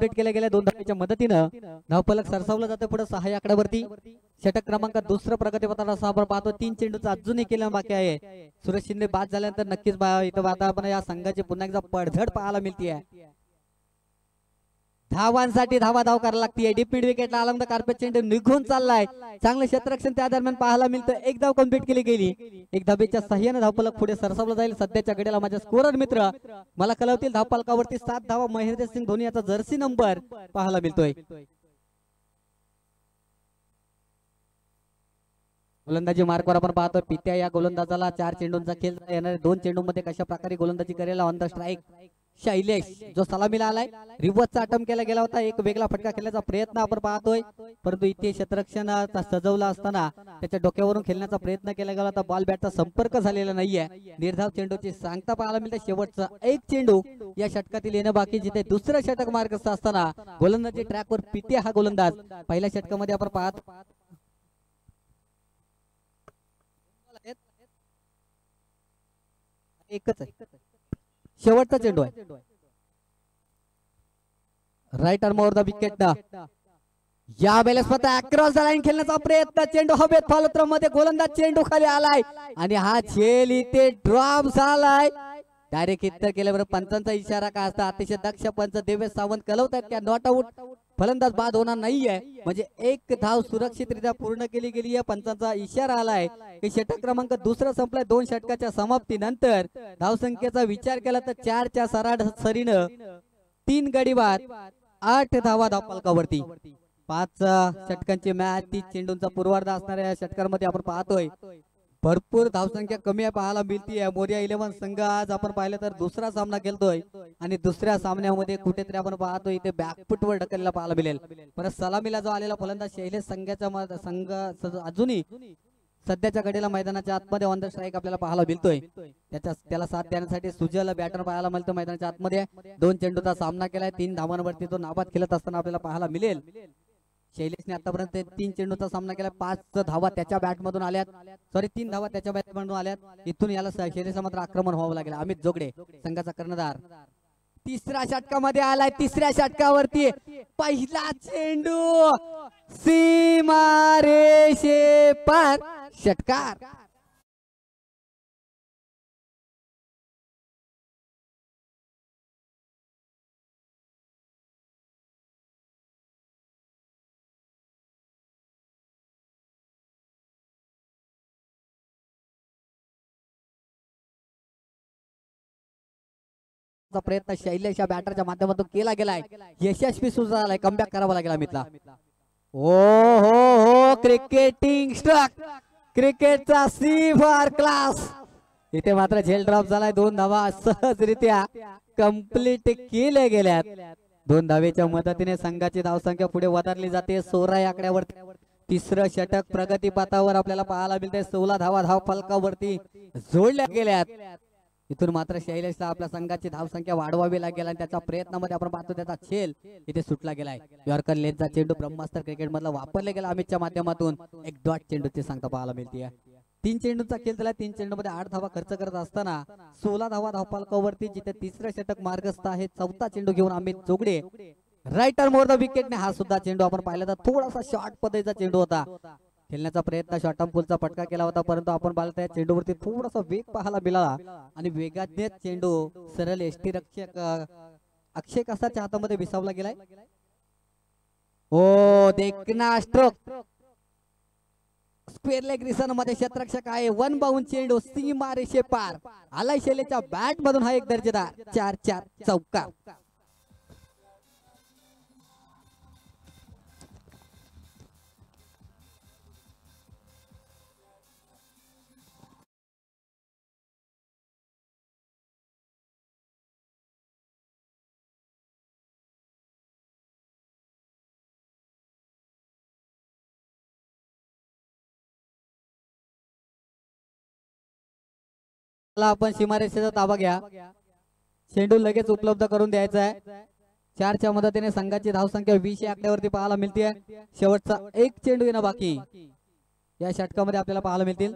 Complete केल्या गेल्या 2 धावेच्या मदतीनं धावफलक सरसावलं जातं पुढे 6 आकड्यावरती। षटक क्रमांक दुसरं प्रगतीपथावर आपण पाहतो 3 चेंडूचा अजूनही केलं बाकी आहे। सुरेश शिंदे बाद झाल्यानंतर नक्कीच इथं आता आपण या संघाची पुन्हा एकदा पडझड पाहायला मिळते। धावांसाठी धाव करायला लागते। डीप मिड विकेटला आलमदा कार्पेट चेंडू निघून चाललाय। चांगलं क्षेत्ररक्षण त्या दरम्यान पाहायला मिळतं। एक धाव कंप्लीट केली गेली। एक धावेच्या सहाय्याने धावफलक पुढे सरसावलं जाईल। सध्याच्या घडीला माझ्या स्कोरर मित्र मला कळवतील धावफलकावरती 7 धावा महेंद्रसिंग धोनी याचा जर्सी नंबर पाहायला मिळतोय। गोलंदाजी मार्कवर आपण पाहतो पित्या या गोलंदाजाला 4 चेंडूंचा खेळ येणारे 2 चेंडूंमध्ये कशा प्रकारे गोलंदाजी करेल। ऑन द स्ट्राइक शैलेश जो सलामीला आलाय। रिव्हर्सचा अटेम्प्ट केला गेला होता। एक वेगळा फटका खेळण्याचा प्रयत्न आपण पाहतोय परंतु इथे क्षेत्ररक्षण सजवला असताना त्याच्या डोक्यावरून खेळण्याचा प्रयत्न केला गेला होता। बॉल बॅटचा संपर्क झालेला नाहीये। निर्धाव चेंडूची सांगता पाहायला मिळते। शेवटचा एक चेंडू या षटकातील येणं बाकी जिथे दुसरं षटक मार्गस्थ असताना गोलंदाजी ट्रॅकवर पित्या हा गोलंदाज पहिल्या षटकामध्ये आपण पाहत एकच आहे। शेवटचा चेंडू आहे। Right arm over the wicket या वेळेस स्वतः अक्रॉस द लाईन खेळण्याचा प्रयत्न। चेंडू हवेत फॉलोथ्रो मध्ये गोलंदाज चेंडू खाली आलाय आणि हा झेल इथे ड्रॉप झालाय। डायरेक्ट हिट केल्यावर पंचांचा इशारा का असता। अतिशय दक्ष पंच देवेश सावंत कळवतात की नॉट आउट फलंदाज बाद होणार नाहीये म्हणजे एक धाव सुरक्षितरित्या पूर्ण केली गेली आहे। पंचांचा इशारा आलाय की षटक क्रमांक दुसरा संपलाय। 2 षटकाच्या समाप्तीनंतर धावसंख्येचा विचार केला तर 4च्या सरासरीनं 3 गडी बाद 8 धावा धावफलकावरती। 5 षटकांची मॅच 30 चेंडूंचा पूर्वार्ध असणाऱ्या षटकांमध्ये आपण पाहतोय भरपूर धावसंख्या कमी पाहायला मिळतीये। मोर्या 11 संघ आज आपण पाहिलं तर दुसरा सामना खेळतोय आणि दुसऱ्या सामन्यामध्ये कुठेतरी आपण पाहतोय इथे बॅकफुटवर ढकलला पाहायला मिळेल। परत सलामीला जो आलेला फलंदाज शैलेश संघाचा संघ अजूनही सध्याच्या घडीला मैदानाच्या आतमध्ये ऑन द स्ट्राइक आपल्याला पाहायला मिळतोय। त्याला साथ देण्यासाठी सुजल बॅटर पाहायला मिळतो। मैदानाच्या आतमध्ये 2 चेंडूचा सामना केलाय। 3 धावांवरती तो नाबाद खेळत असताना आपल्याला पाहायला मिळेल। शैलेशने आतापर्यंत 3 चेंडूचा सामना केला। 5 धावा त्याच्या बॅट मधून आल्यात। 3 धावा त्याच्या बॅट मधून आल्यात। इथून याला शैलेशला मात्र आक्रमण व्हावं लागेल। अमित जोगडे संघाचा कर्णधार तिसऱ्या षटकामध्ये आलाय। तिसऱ्या षटकावरती पहिला चेंडू सीमा रेषे पार षटकार। प्रयत्न शैलेश या बॅटरच्या माध्यमातून केला गेलाय। यशस्वी सुद्धा झालाय। कमबॅक करावा लागेल अमितला। ओ हो क्रिकेटिंग स्ट्रक क्रिकेटचा सी फॉर क्लास। इथे मात्र झेल ड्रॉप झालाय। 2 धावा सहजरित्या कंप्लीट केल्या गेल्यात। 2 धावेच्या मदतीने संघाची धावसंख्या पुढे वधारली जाते 16 आकड्यावर। तिसरं षटक प्रगतीपथावर आपल्याला पाहायला मिळते। 16 धावा धावफलकावरती जोडल्या गेल्यात। इथून मात्र शैलेशला आपल्या संघाची धावसंख्या वाढवावी लागेल आणि त्याच्या प्रयत्नामध्ये आपण पाहतो त्याचा खेळ इथे सुटला गेलाय। यॉर्कर लेनचा चेंडू ब्रह्मास्त्र क्रिकेट मधला वापरला गेला अमितच्या माध्यमातून। एक डॉट चेंडूची सांगता पाहायला मिळते। 3 चेंडूचा खेळ झाला। 3 चेंडूमध्ये 8 धावा खर्च करत असताना 16 धावा धावफलकावरती जिथे तिसरं षटक मार्गस्थ आहे। 4था चेंडू घेऊन Amit Jogade right arm over the विकेटने हा सुद्धा चेंडू आपण पाहिला तर थोडासा शॉर्ट पद्धतीचा चेंडू होता। खेळण्याचा प्रयत्न शॉर्ट आर्म पुलचा फटका केला होता परंतु आपण पाहिलं त्या चेंडूवरती थोडासा वेग पाहायला मिळाला आणि वेगाने चेंडू सरळ एसटी रक्षक अक्षय कासाच्या हातामध्ये विसावला गेलाय। ओ देखना स्ट्रोक स्क्वेअर लेग रिसन मध्ये क्षेत्ररक्षक आहे। 1 बाउंड चेंडू सीमा रेषे पार आलाय। शैलेशच्या बॅट मधून हा एक दर्जेदार 4-4 चौकार। आपण सीमारेषेचा ताबा घ्या। चेंडू लगेच उपलब्ध करून द्यायचा आहे। 4च्या मदतीने संघाची धावसंख्या 20 या आकड्यावरती पाहायला मिळते। शेवटचा एक चेंडू येणं बाकी या षटकामध्ये आपल्याला पाहायला मिळतील।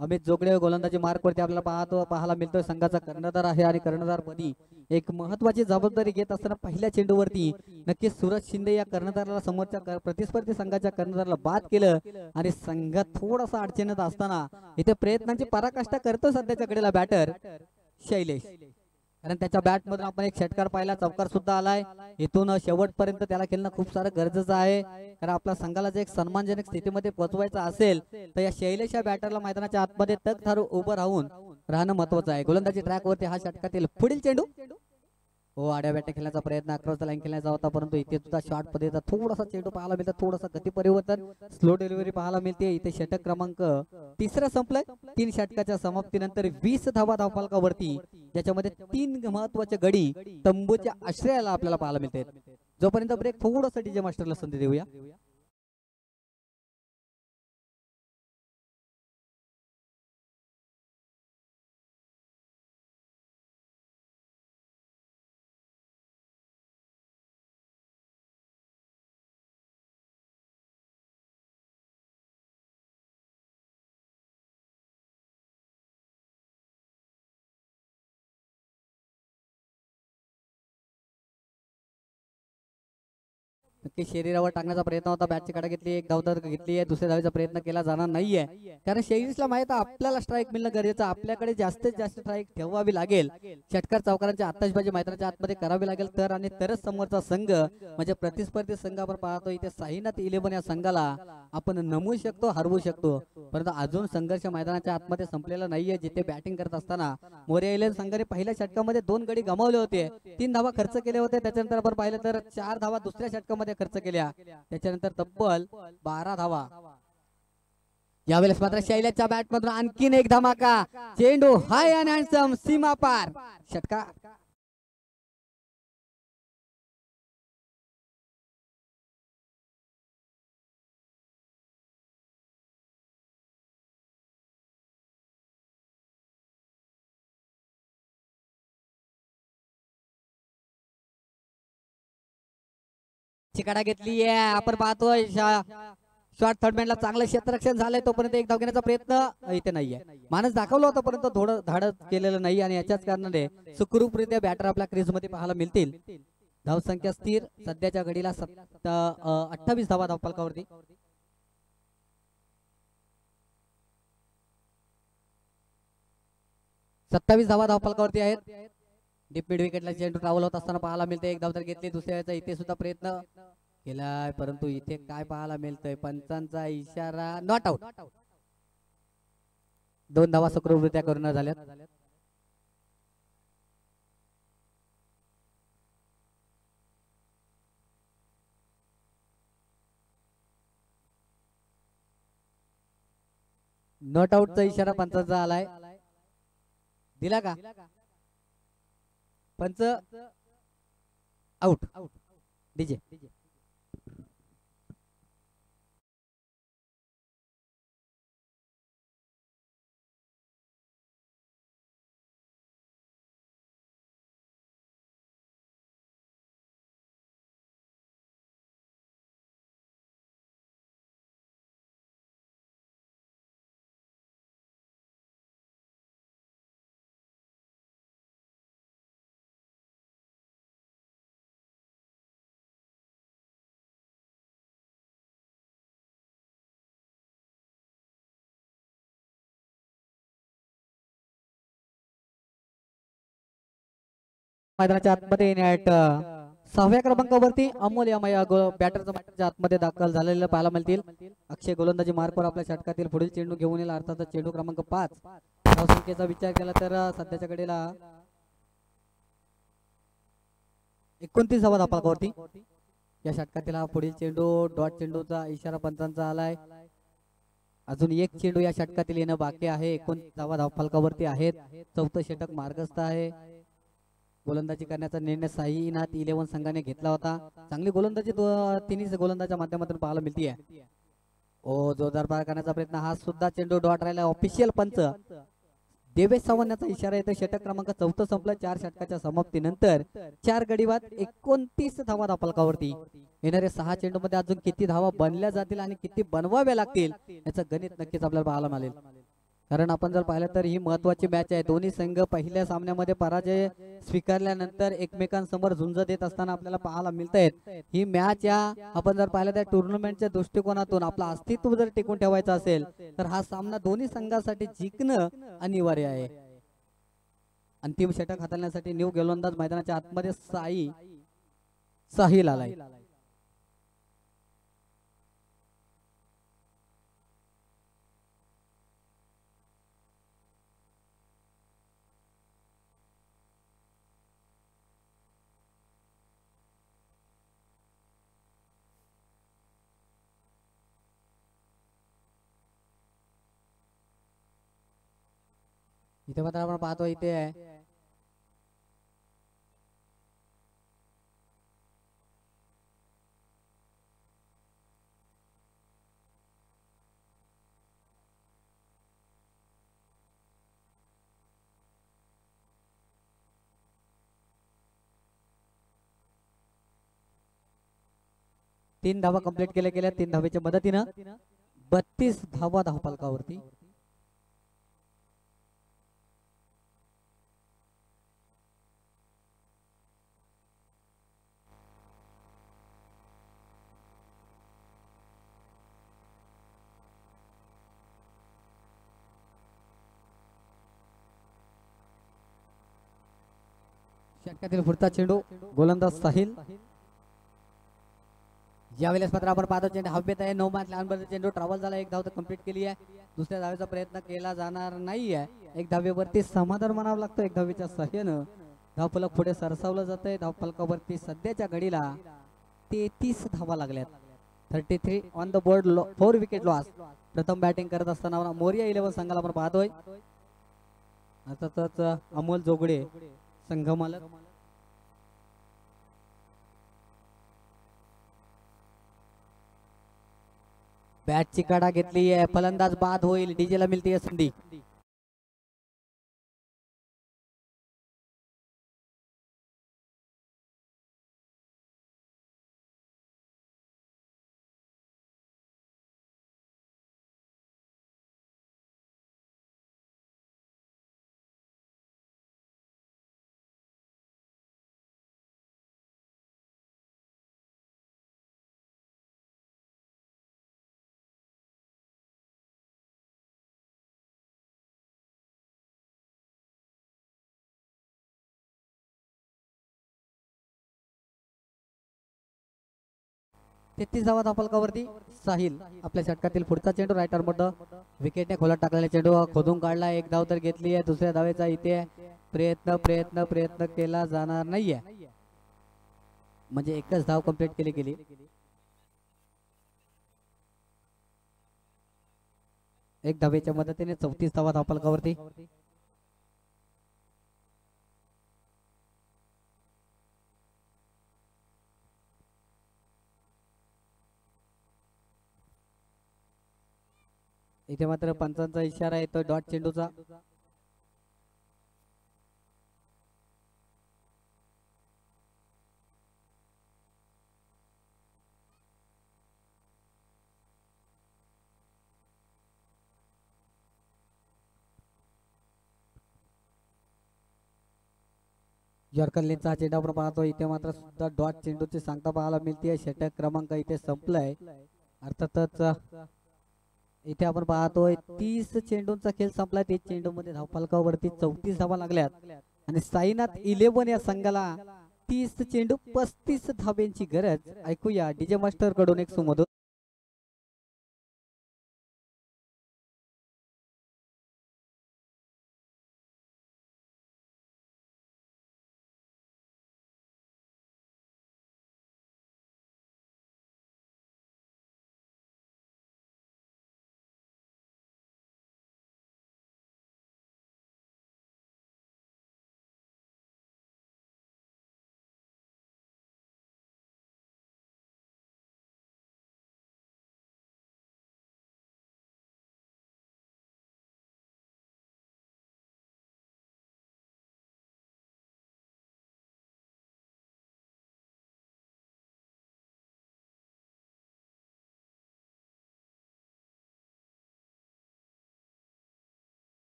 अमित जोगळे गोलंदाजी मार्क वरती आपल्याला पाहायला मिळतोय. संघाचा कर्णधार आहे आणि कर्णधारपदी एक महत्वाची जबाबदारी घेत असताना पहिल्या चेंडूवरती नक्कीच सूरज शिंदे या कर्णधाराला समोरच्या प्रतिस्पर्धी संघाच्या कर्णधाराला बाद केलं आणि संघ थोडासा अडचणीत असताना इथे प्रयत्नांची पराकाष्ठा करतो सध्याच्या घडीला बॅटर शैलेश. कारण त्याच्या बॅट मधून आपण एक षटकार पाहिला, चौकार सुद्धा आलाय. इथून शेवटपर्यंत त्याला खेळणं खूप सारं गरजेचं आहे. कारण आपल्या संघाला जर एक सन्मानजनक स्थितीमध्ये पोहोचवायचं असेल तर या शैलेश या बॅटरला मैदानाच्या आतमध्ये तग धरून उभं राहणं महत्वाचं आहे. गोलंदाजी ट्रॅक वरती हा षटकातील पुढील चेंडू हो आड्या बॅट खेळण्याचा प्रयत्न अक्रॉस द लाईन खेळण्याचा होता, परंतु इथे सुद्धा शॉर्ट पद्धतीचा थोडासा चेंडू पाहायला मिळतो. थोडासा गती परिवर्तन, स्लो डिलिव्हरी पाहायला मिळते. इथे षटक क्रमांक 3 संपलाय. 3 षटकाच्या समाप्तीनंतर 20 धावा धावफलकावरती, ज्याच्यामध्ये 3 महत्वाचे गडी तंबूच्या आश्रयाला आपल्याला पाहायला मिळते. जोपर्यंत ब्रेक थोडासा डीजे मास्टरला संधी देऊया. नक्की शरीरावर टाकण्याचा प्रयत्न होता. बॅटची कडा घेतली, एक धावतर घेतली आहे. दुसऱ्या धावेचा प्रयत्न केला जाणार नाहीये, कारण शैलेशला माहित आहे आपल्याला स्ट्राईक मिळणं गरजेचं. आपल्याकडे जास्तीत जास्त स्ट्राईक ठेवावी लागेल. षटकार चौकारांची आताशबाजी मैदानाच्या आतमध्ये करावी लागेल तर आणि तरच समोरचा संघ म्हणजे प्रतिस्पर्धी संघ आपण पाहतो इथे साईनाथ 11 या संघाला आपण नमवू शकतो, हरवू शकतो. परंतु अजून संघर्ष मैदानाच्या आतमध्ये संपलेला नाहीये. जिथे बॅटिंग करत असताना मोरे 11 संघाने पहिल्या षटकामध्ये 2 गडी गमावले होते, 3 धावा खर्च केले होते. त्याच्यानंतर आपण पाहिलं तर 4 धावा दुसऱ्या षटकामध्ये खर्च केल्या. त्याच्यानंतर तब्बल 12 धावा. यावेळेस मात्र शैलेशच्या बॅट मधून आणखीन एक धमाका, चेंडू हाय अँड हँडसम सीमा पार षटकार. चिकाडा घेतली आहे. आपण पाहतोय शॉर्ट थर्डमॅनला चांगलं क्षेत्ररक्षण झालंय. तोपर्यंत एक धाव घेण्याचा प्रयत्न इथे नाहीये. मानस दाखवलं होतं परंतु थोडं धाडस केलेलं नाही आणि याच्याच कारणाने सुखरूपरित्या बॅटर आपल्या क्रीज मध्ये पाहायला मिळतील. धाव संख्या स्थिर सध्याच्या घडीला 28 धावा धावफलकावरती. धावा धावफलकावरती आहेत. डीप मिड विकेटला चेंडू ट्रॅव्हल होत असताना पाहायला मिळते. एक धाव तर घेतली, दुसऱ्याचा इथे सुद्धा प्रयत्न केलाय, परंतु इथे काय पाहायला मिळतंय, पंचांचा इशारा, नॉट आउट. 2 धावा सुखरूपरित्या करून झाल्यात. नॉट आउटचा इशारा पंचांचा आलाय, दिला का पंच? आउट. डीजे मैदानाच्या आतमध्ये नेट 6व्या क्रमांकावरती अमोल या बॅटरच्या मैदानाच्या आतमध्ये दाखल झालेलं पाहायला मिळतील. अक्षय गोलंदाजी मार्कवर आपल्या षटकातील पुढील चेंडू घेऊन येईल, अर्थात चेंडू क्रमांक 5. धावसंख्येचा विचार केला तर सध्याच्या कडेला 29 धावा धावफलकावरती. या षटकातील हा पुढील चेंडू डॉट चेंडूचा इशारा पंचांचा आलाय. अजून एक चेंडू या षटकातील येणं बाकी आहे. 29 धावा धावफलकावरती आहेत. 4थं षटक मार्गस्थ आहे. गोलंदाजी करण्याचा निर्णय साईनाथ 11 संघाने घेतला होता. चांगली गोलंदाजी तिन्ही गोलंदाच्या माध्यमातून पाहायला मिळते. ओ जोरदार पार करण्याचा प्रयत्न, हा सुद्धा चेंडू डॉट राहिला. ऑफिशियल पंच देवेश सावंतचा इशारा येतो. षटक क्रमांक 4 संपला. 4 षटकाच्या समाप्तीनंतर 4 गडी बाद 29 धावा धावफलकावरती. येणाऱ्या 6 चेंडू मध्ये अजून किती धावा बनल्या जातील आणि किती बनवाव्या लागतील याचं गणित नक्कीच आपल्याला पाहायला मिळेल. कारण आपण जर पाहिलं तर ही महत्वाची मॅच आहे. दोन्ही संघ पहिल्या सामन्यामध्ये पराजय स्वीकारल्यानंतर एकमेकांसमोर झुंज देत असताना आपल्याला पाहायला मिळत आहेत. ही मॅच या आपण जर पाहिलं तर टुर्नामेंटच्या दृष्टिकोनातून आपलं अस्तित्व जर टिकून ठेवायचं असेल तर हा सामना दोन्ही संघासाठी जिंकणं अनिवार्य आहे. अंतिम षटक हाताळण्यासाठी न्यू गोलंदाज मैदानाच्या आतमध्ये साहिल आलाय. इथे मात्र आपण पाहतो इथे तीन धावा कंप्लीट केल्या गेल्या. 3 धावेच्या मदतीनं 32 धावा धावफलकावरती. षटकातील पुढचा चेंडू गोलंदाज साहिल. यावेळेस मात्र आपण पाहतो चेंडू हवेत आहे. 9 मध्ये लहान चेंडू ट्रॅव्हल झाला. 1 धाव तर कंप्लीट केली आहे. दुसऱ्या धावेचा प्रयत्न केला जाणार नाही आहे. 1 धावेवरती समाधान मानावं लागतं. 1 धावेच्या सहाय्यानं धावफलक पुढे सरसावलं जातंय. धावफलकावरती सध्याच्या घडीला 33 धावा लागल्यात. 33 on the board. 4 wicket loss. प्रथम बॅटिंग करत असताना मोरिया 11 संघाला आपण पाहतोय. अर्थातच अमोल जोगडे संघ मालक. बॅटची काढा घेतली आहे. फलंदाज बाद होईल. डीजेला मिळते संधी. तेहतीस धावा धावफलकावरती साहिल. आपल्या षटकातील पुढचा चेंडू राईट आर्मर विकेटने खोलात टाकलेला चेंडू खोदून काढला. 1 धाव तर घेतली आहे. दुसऱ्या धावेचा इथे प्रयत्न केला जाणार नाहीये. म्हणजे एकच धाव कंप्लीट केली गेली. एक धावेच्या मदतीने 34 धावा धावफलकावरती. इथे मात्र पंचांचा इशारा येतो डॉट चेंडूचा. यॉर्कर लेनचा चेंडू आपण पाहतो. इथे मात्र सुद्धा डॉट चेंडूची सांगता पाहायला मिळते. षटक क्रमांक इथे संपलाय. अर्थातच इथे आपण पाहतोय 30 चेंडूंचा खेळ संपला. 30 चेंडू मध्ये धावफलकावरती 34 धावा लागल्यात आणि साईनाथ 11 या संघाला 30 चेंडू 35 धाव्यांची गरज. ऐकूया डीजे मास्टर कडून एक सुमधुर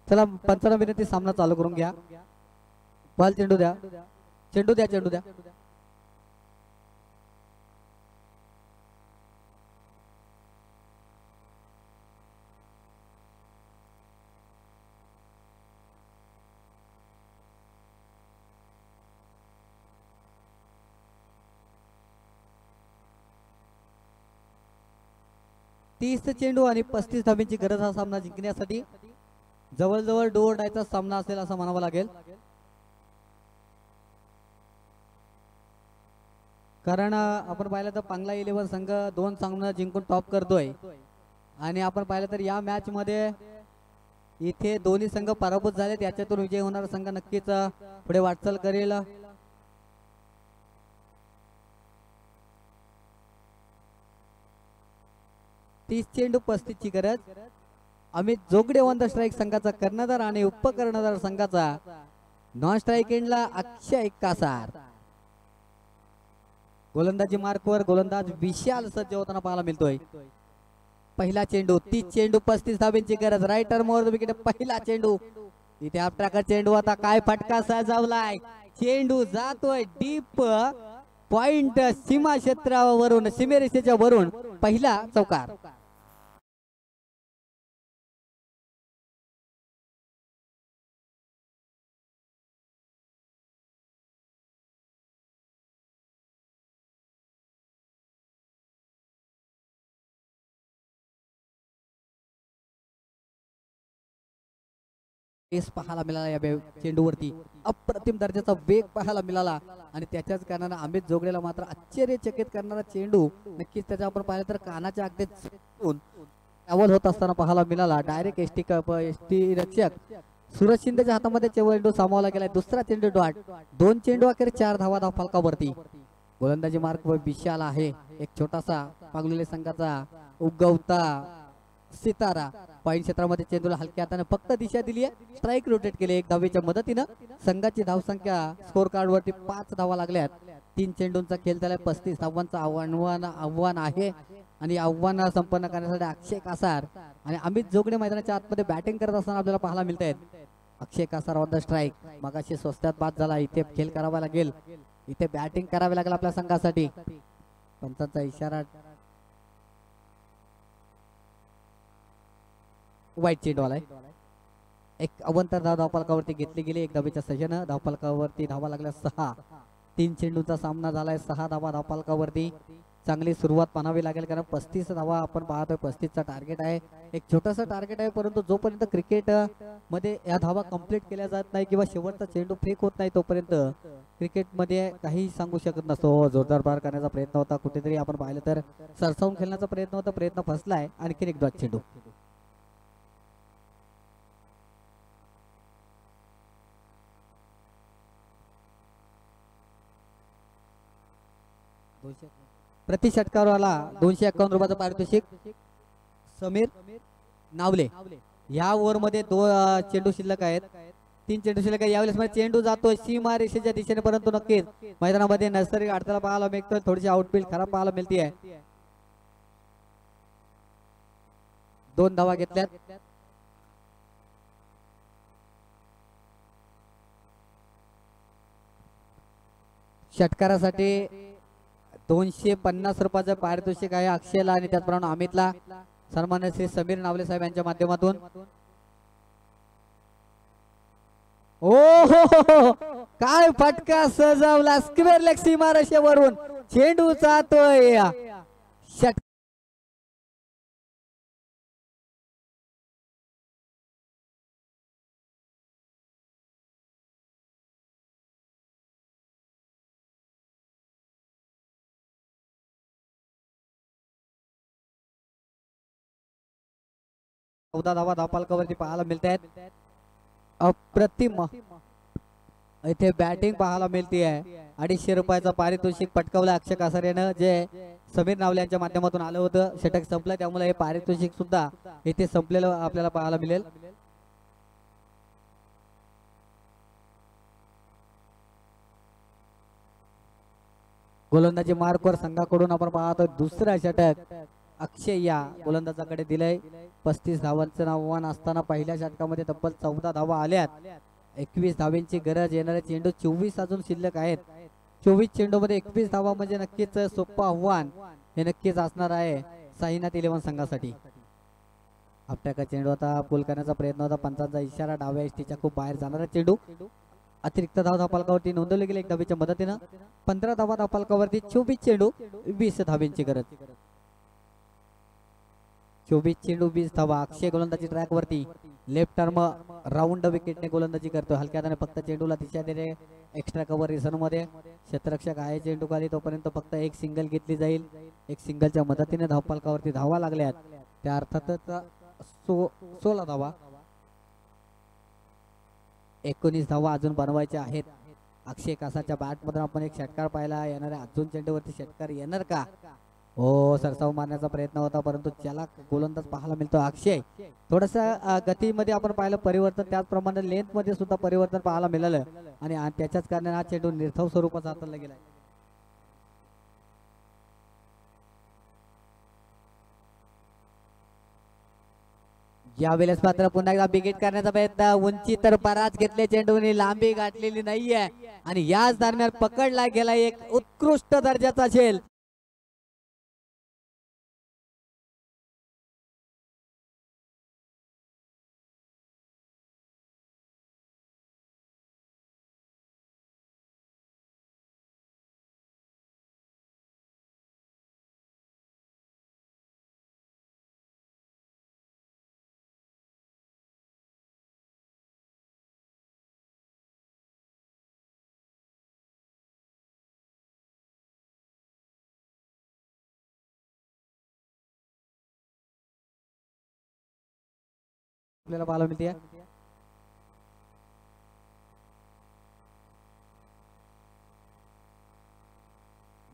चला पंचांना विनंती, सामना चालू करून घ्या. बॉल चेंडू द्या, चेंडू द्या, चेंडू द्या. तीस चेंडू आणि 35 धाब्यांची गरज हा सामना जिंकण्यासाठी. जवळजवळ डोर डायचा सामना असेल असं म्हणावं लागेल, कारण आपण पाहिलं तर पांगला 11 संघ 2 सामना जिंकून टॉप करतोय. आणि आपण पाहिलं तर या मॅच मध्ये इथे दोन्ही संघ पराभूत झाले. त्याच्यातून विजय होणारा संघ नक्कीच पुढे वाटचाल करेल. 30 चेंडू 35 ची गरज. अमित जोगडे ऑन द स्ट्राईक संघाचा कर्णधार आणि उपकर्णधार संघाचा नॉन स्ट्राईक एंडला अक्षय कासार. गोलंदाजी मार्कवर गोलंदाज विशाल सज्ज होताना पाहायला मिळतोय. पहिला चेंडू 30 चेंडू 35 धाब्यांची गरज. Writer more wicket. पहिला चेंडू इथे आपटाकर चेंडू. आता काय फटका सजवलाय. चेंडू जातोय डीप पॉइंट सीमा क्षेत्रावरून, सीमेरेषेच्या वरून पहिला चौकार. पाहायला मिळाला या चेंडूवरती. अप्रतिम दर्जाचा वेग पाहायला मिळाला आणि त्याच्याच कारणाने अमित जोगडेला मात्र आश्चर्यचकित करणारा चेंडू नक्कीच त्याचा आपण पाहिलं तर कानाच्या अगदीच अव्वल होत असताना पाहायला मिळाला. डायरेक्ट एसटी रक्षक सूरज शिंदेच्या हातामध्ये चेंडू सामावला गेलाय. दुसरा चेंडू डॉट. 2 चेंडू अखेर 4 धावा धाव फलकावरती. गोलंदाजी मार्क विशाल आहे. एक छोटासा पांगलेले संघाचा उगवता सितारा. पॉईंट क्षेत्रामध्ये चेंडूला हलक्या हाताने फक्त दिशा दिली आहे. स्ट्राईक रोटेट केले. 1 धावेच्या मदतीनं संघाची धावसंख्या स्कोर कार्ड वरती 5 धावा लागल्यात. 3 चेंडूंचा खेळ झालाय. 35 धावांचा आव्हान आहे आणि आव्हान संपन्न करण्यासाठी अक्षय कासार आणि अमित जोगडे मैदानाच्या आतमध्ये बॅटिंग करत असताना आपल्याला पाहायला मिळत आहेत. अक्षय कासार ऑन द स्ट्राईक. मगाशी स्वस्तात बाद झाला. इथे खेळ करावा लागेल. इथे बॅटिंग करावी लागेल आपल्या संघासाठी. पंचांचा इशारा. वाईट चेंडू आलाय. एक अवंतर धाव धावफलकावरती घेतली गेली. 1 धावेच्या सहाय्यानं धावफलकावरती धावा लागल्या 6. 3 चेंडूचा सामना झालाय. 6 धावा धावफलकावरती. चांगली सुरुवात पाहावी लागेल कारण 35 धावा आपण पाहतोय. 35चा टार्गेट आहे. एक छोटासा टार्गेट आहे, परंतु जोपर्यंत क्रिकेट मध्ये या धावा कंप्लीट केल्या जात नाही किंवा शेवटचा चेंडू फेक होत नाही तोपर्यंत क्रिकेट मध्ये काही सांगू शकत नसतो. जोरदार पार करण्याचा प्रयत्न होता. कुठेतरी आपण पाहिलं तर सरसावून खेळण्याचा प्रयत्न होता. प्रयत्न फसलाय. आणखीन एक डॉट चेंडू. प्रति षटकाराला 251 रुपयाचं पारितोषिक. समीर नावले. या ओव्हर मध्ये 2 चेंडू शिल्लक आहेत. 3 चेंडू शिल्लक आहे. यावेळेस मध्ये चेंडू जातोय सीमा रेषेच्या दिशेने, परंतु नक्कीच मैदानामध्ये नैसर्गिक अडथळा पाहायला मिळतोय. थोडीशी आउटफील्ड खराब पाहायला मिळते. 2 धावा घेतल्यात. षटकारासाठी 250 रुपयाचं पारितोषिक आहे अक्षयला आणि त्याचप्रमाणे अमितला. सन्मान्य श्री समीर नावले साहेब यांच्या माध्यमातून. ओ हो, काय फटका सजवला. स्क्वेअर लेग सीमा रेषेवरून चेंडू जातोय. धावा धावफलकावरती पाहायला मिळत आहेत. अप्रतिम इथे बॅटिंग पाहायला मिळते आहे. 250 रुपयाचं पारितोषिक पटकावलं अक्षय कासार यानं, जे समीर नावले यांच्या माध्यमातून आलं होतं. षटक संपलं त्यामुळे हे पारितोषिक सुद्धा इथे संपलेलं आपल्याला पाहायला मिळेल. गोलंदाजी मार्कवर संघाकडून आपण पाहतो दुसरा षटक अक्षय या गोलंदाजाकडे दिलंय. 35 धावांचं आव्हान असताना पहिल्या षटकामध्ये तब्बल 14 धावा आल्यात. 21 धावांची गरज. येणारे चेंडू 24 अजून शिल्लक आहेत. 24 चेंडू मध्ये 21 धावा म्हणजे नक्कीच सोपं आव्हान हे नक्कीच असणार आहे साईनाथ 11 संघासाठी. आपल्या चेंडू आता पूल करण्याचा प्रयत्न होता. पंचांचा इशारा. डाव्या एसटीच्या खूप बाहेर जाणारा चेंडू. अतिरिक्त धाव धावफलकावरती नोंदवले गेले 1 धावेच्या मदतीनं. 15 धावा धावफलकावरती. 24 चेंडू 20 धावांची गरज. 24 चेंडू 20 धावा. अक्षय गोलंदाजी ट्रॅक वरती. लेफ्ट आर्म राऊंड विकेटने गोलंदाजी करतोय. हलक्या हाताने फक्त चेंडूला दिशा देणे. एक्स्ट्रा कव्हर रिझन मध्ये क्षेत्ररक्षक आहे चेंडू खाली तोपर्यंत फक्त एक सिंगल घेतली जाईल. एक सिंगलच्या मदतीने धावफलकावरती धावा लागल्यात. त्या अर्थातच 16 धावा. 19 धावा अजून बनवायच्या आहेत. अक्षय कासाच्या बॅट मधून आपण एक षटकार पाहिला. येणाऱ्या अजून चेंडूवरती षटकार येणार का? हो, सरसाव मारण्याचा प्रयत्न होता परंतु त्याला गोलंदाज पाहायला मिळतो अक्षय. थोडंसं गतीमध्ये आपण पाहिलं परिवर्तन. त्याचप्रमाणे लेंथ मध्ये सुद्धा परिवर्तन पाहायला मिळालं आणि त्याच्याच कारणाने हा चेंडू निर्धाव स्वरूपाचा हाताळला गेलाय. यावेळेस मात्र पुन्हा एकदा बिगेट करण्याचा प्रयत्न. उंची तर बराच घेतले चेंडूने. लांबी गाठलेली नाहीये आणि याच दरम्यान पकडला गेला एक उत्कृष्ट दर्जाचा झेल. आपल्याला पाहायला मिळते.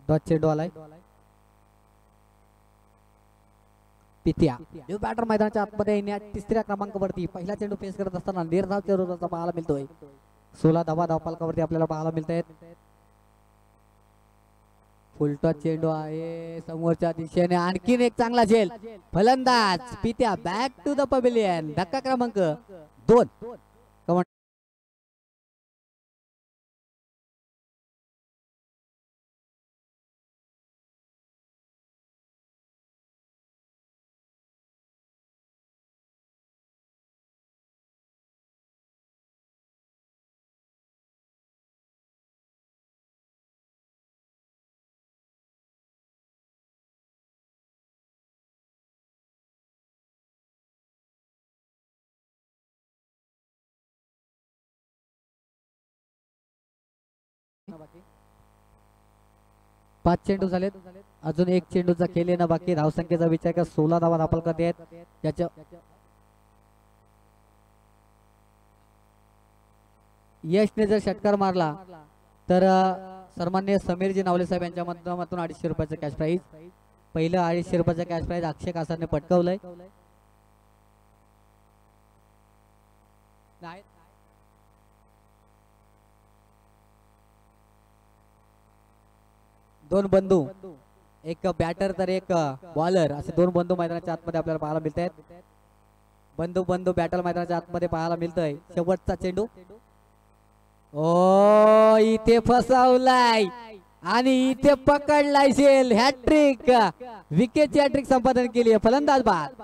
डॉट चेंडू आलाय. पित्या न्यू बॅटर मैदानाच्या आतमध्ये येण्या 3ऱ्या क्रमांकावरती पहिला चेंडू फेस करत असताना निर्धाव चेंडूचा पाहायला मिळतोय. 16 धावा धावफलकावरती आपल्याला पाहायला मिळत आहेत. फुलटॉस चेंडू आहे समोरच्या दिशेने. आणखीन एक चांगला झेल. फलंदाज पित्या बॅक टू द पवेलियन. धक्का क्रमांक 2. पाच चेंडू झालेत. अजून एक चेंडूचा खेळ ना बाकी. धावसंख्येचा विचार का 16 धावा धावफलकात आहेत. त्याच्या यशने जर षटकार मारला तर सन्माननीय समीरजी नावले साहेब यांच्या माध्यमातून 250 रुपयाचं कॅश प्राइज. पहिलं 250 रुपयाचं कॅश प्राइज अक्षय कासारने पटकावलंय. दोन बंधू, एक बॅटर तर एक बॉलर, असे दोन बंधू मैदानाच्या आतमध्ये आपल्याला पाहायला मिळत आहेत. बंधू बॅटर मैदानाच्या आतमध्ये पाहायला मिळतोय. शेवटचा चेंडू. ओ इथे फसवलाय आणि इथे पकडलाय झेल. हॅट्रिक, विकेटची हॅट्रिक संपादन केली आहे. फलंदाज बाद.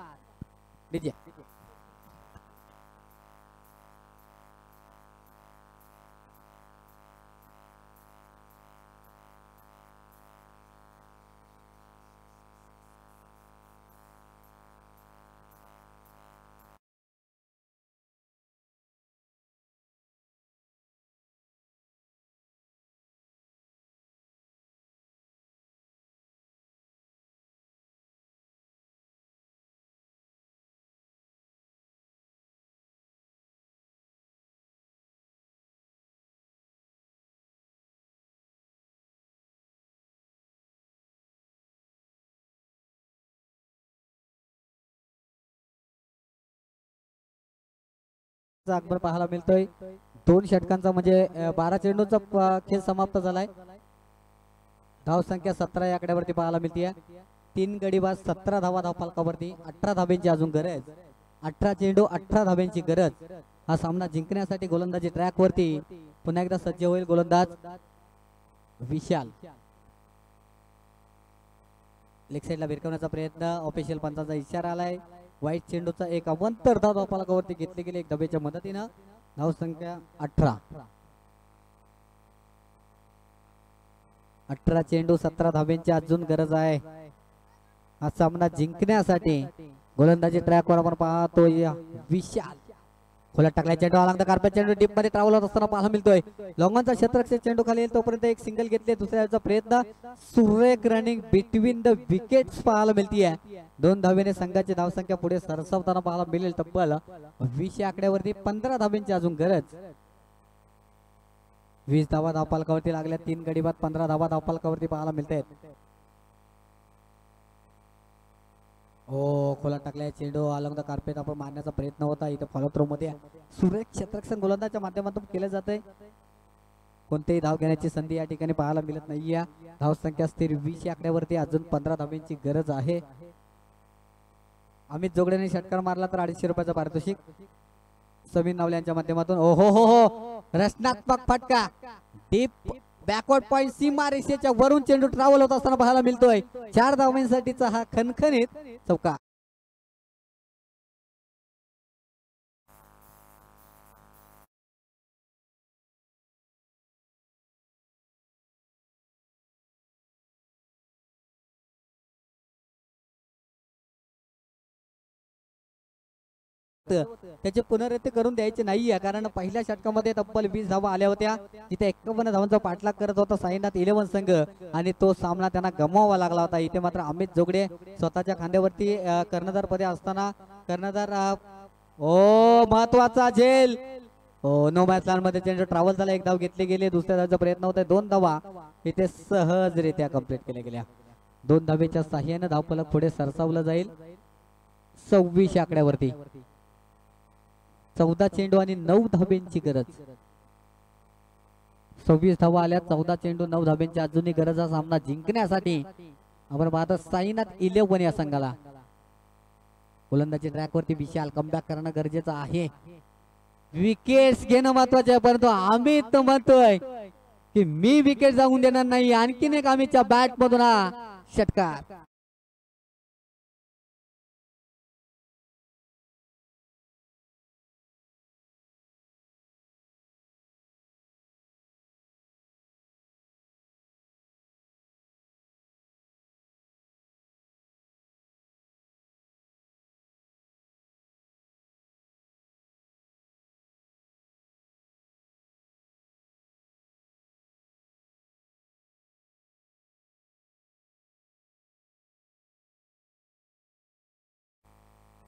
अकबर पाहायला मिळतोय. 2 षटकांचा म्हणजे 12 चेंडूचा खेळ समाप्त झालाय. धाव संख्या 17 या आकड्यावरती पाहायला मिळते. 3 गडी बाद 17 धावा धावफलकावरती, 18 धाब्यांची अजून गरज. 18 चेंडू 18 धाब्यांची गरज. हा सामना जिंकण्यासाठी गोलंदाजी ट्रॅक वरती पुन्हा एकदा सज्ज होईल गोलंदाज विशाल. लेग साइडला भिरकवण्याचा प्रयत्न, ऑफिशियल पंचाचा इशारा आलाय. वाईट चेंडूचा एक अवंतर धाव धावफलकावरती घेतली गेली एक धाब्याच्या मदतीनं. धाव संख्या 18. 18 चेंडू 17 धाब्यांची अजून गरज आहे हा सामना जिंकण्यासाठी. गोलंदाजी ट्रॅकवर आपण पाहतो विशाल. खोला टाकलाय चेंडू, आला कार्पेट चेंडू डीप मध्ये ट्रॅव्हल होत असताना पाहायला मिळतोय. लॉंगॉनचा क्षेत्ररक्षक चेंडू खाली येईल तोपर्यंत एक सिंगल घेतले. दुसऱ्याचा प्रयत्न, सुरेख रनिंग बिटवीन द विकेट्स पाहायला मिळतीये. 2 धावेने संघाची धावसंख्या पुढे सरसावताना पाहायला मिळेल. तब्बल 20 आकड्यावरती 15 धाब्यांची अजून गरज. 20 धावा धावफलकावरती लागल्या. 3 गडी बाद 15 धावा धावफलकावरती पाहायला मिळतात. हो, खोला टाकलाय चेंडू, अलॉंग द कार्पेट आपण मारण्याचा प्रयत्न होता. इथे फॉलो थ्रो मध्ये सुरेख क्षेत्ररक्षण गोलंदाजच्या माध्यमातून केलं जातंय. कोणतेही धाव घेण्याची संधी या ठिकाणी पाहायला मिळत नाहीये. धाव संख्या स्थिर 20 आकड्यावरती अजून 15 धाब्यांची गरज आहे. अमित जोगडेने षटकार मारला तर 250 रुपयाचं पारितोषिक. समीर नावले यांच्या माध्यमातून ओ हो हो हो रचनात्मक फटका, डीप बॅकवर्ड पॉइंट, सीमा रेषेच्या वरून चेंडू ट्रॅव्हल होत असताना पाहायला मिळतोय. 4 धावांसाठीचा हा खणखणीत चौका. त्याची पुनरावृत्ती करून द्यायची नाहीये, कारण पहिल्या षटकामध्ये तब्बल 20 धावा आल्या होत्या. तिथे 51 धावांचा पाठलाग करत होता साईनाथ 11 संघ आणि तो सामना त्यांना गमवावा लागला होता. इथे मात्र अमित जोगडे स्वतःच्या खांद्यावरती कर्णधार पदे असताना कर्णधार महत्वाचा झेल. नो मॅच लाईन मध्ये चेंडू ट्रॅव्हल झाला. 1 धाव घेतली गेली. दुसऱ्या धावचा प्रयत्न होता. 2 धावा इथे सहजरित्या कंप्लीट केल्या गेल्या. 2 धावेच्या साह्याने धावफलक पुढे सरसावलं जाईल 26 आकड्यावरती. 14 चेंडू आणि 9 धाब्यांची गरज. 26 धावा आल्या. 14 चेंडू 9 धाब्यांची अजूनही गरज. हा सामना जिंकण्यासाठी आपण पाहतो साईनाथ 11 या संघाला. गोलंदाजी ट्रॅक वरती विशाल कमबॅक करणं गरजेचं आहे. विकेट्स घेणं महत्वाचे आहे, परंतु अमित म्हणतोय की मी विकेट जाऊन देणार नाही. आणखीन एक अमितच्या बॅट मधून हा षटकार.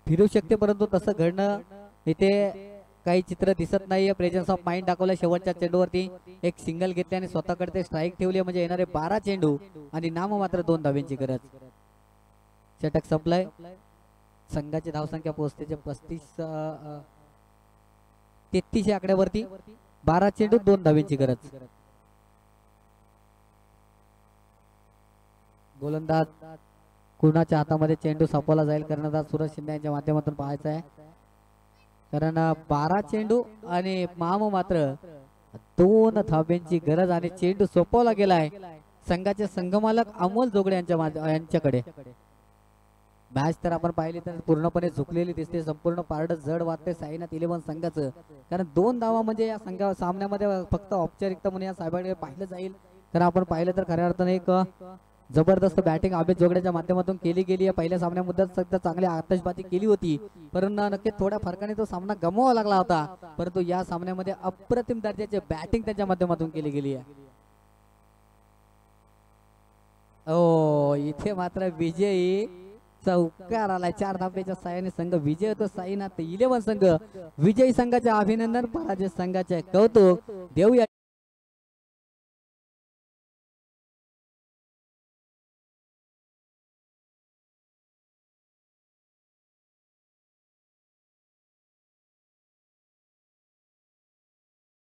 फिरू शकते, परंतु तसं घडणं इथे काही चित्र दिसत नाहीये. प्रेझेन्स ऑफ माइंड दाखवलं. शेवटच्या चेंडूवरती एक सिंगल घेतले आणि स्वतःकडे ते स्ट्राईक ठेवली. म्हणजे येणारे 12 चेंडू आणि नाम मात्र 2 धाव्यांची गरज. षटक संपलाय. संघाची धावसंख्या पोहोचते 33 आकड्यावरती. 12 चेंडू 2 धाव्यांची गरज. गोलंदाज कुणाच्या हातामध्ये चेंडू सापवला जाईल कर्णधार सूरज शिंदे यांच्या माध्यमातून पाहायचा आहे. कारण 12 चेंडू आणि माम मात्र 2 धाब्यांची गरज आणि चेंडू सोपवला गेलाय संघाचे संघमालक अमोल जोगडे यांच्याकडे. मॅच तर आपण पाहिली तर पूर्णपणे झुकलेली दिसते. संपूर्ण पारड जड वाटते साईनाथ 11 संघाचं, कारण 2 धावा म्हणजे या संघा सामन्यामध्ये फक्त औपचारिकता म्हणून या साहेबांकडे पाहिलं जाईल. तर आपण पाहिलं तर खऱ्या अर्थाने एक जबरदस्त बॅटिंग अमित जोगड्याच्या माध्यमातून केली गेली आहे. पहिल्या सामन्यामध्ये सध्या चांगली आतषबाजी केली होती, परंतु नक्कीच थोड्या फरकाने तो सामना गमवावा लागला होता. परंतु या सामन्यामध्ये अप्रतिम दर्जाची बॅटिंग त्यांच्या माध्यमातून केली गेली आहे. इथे मात्र विजयी चौकार आलाय. 4 धाब्याच्या साहाय्याने संघ विजय होतो. साईनाथ 11 संघ विजयी संघाचे अभिनंदन, पराजय संघाचे कौतुक देऊया.